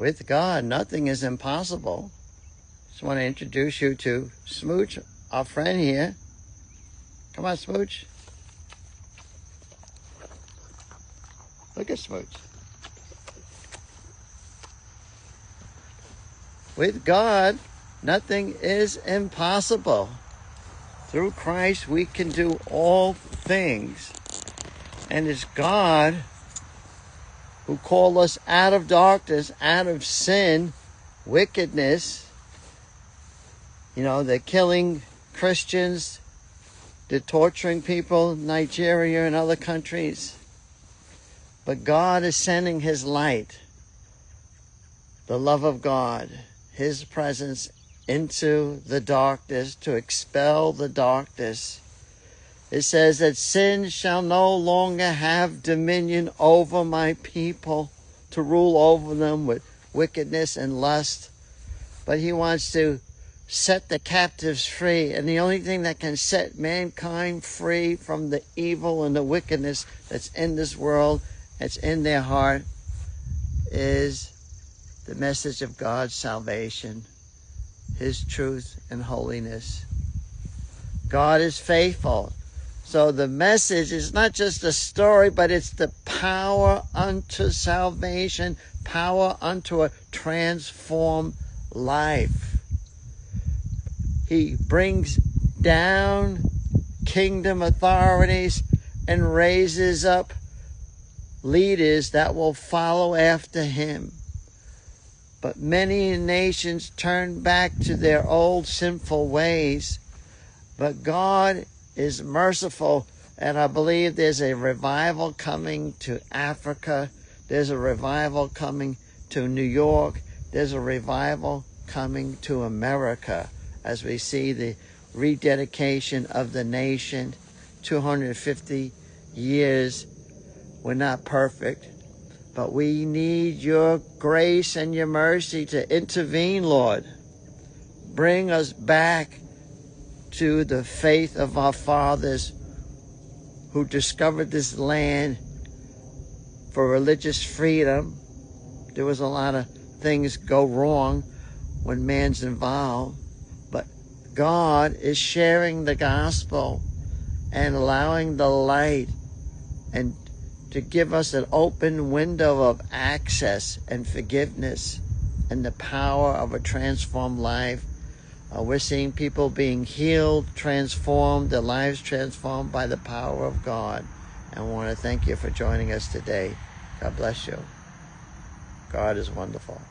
With God, nothing is impossible. Just want to introduce you to Smooch, our friend here. Come on, Smooch. Look at Smooch. With God, nothing is impossible. Through Christ, we can do all things. And it's God who called us out of darkness, out of sin, wickedness. You know, they're killing Christians, they're torturing people in Nigeria and other countries. But God is sending His light, the love of God, His presence into the darkness to expel the darkness. It says that sin shall no longer have dominion over my people, to rule over them with wickedness and lust. But He wants to set the captives free. And the only thing that can set mankind free from the evil and the wickedness that's in this world, that's in their heart, is the message of God's salvation, His truth and holiness. God is faithful. So the message is not just a story, but it's the power unto salvation, power unto a transformed life. He brings down kingdom authorities and raises up leaders that will follow after Him. But many nations turn back to their old sinful ways. But God is merciful, and I believe there's a revival coming to Africa. There's a revival coming to New York. There's a revival coming to America as we see the rededication of the nation. 250 years. We're not perfect, but we need your grace and your mercy to intervene, Lord. Bring us back to the faith of our fathers who discovered this land for religious freedom. There was a lot of things go wrong when man's involved, but God is sharing the gospel and allowing the light and to give us an open window of access and forgiveness and the power of a transformed life. We're seeing people being healed, transformed, their lives transformed by the power of God. And I want to thank you for joining us today. God bless you. God is wonderful.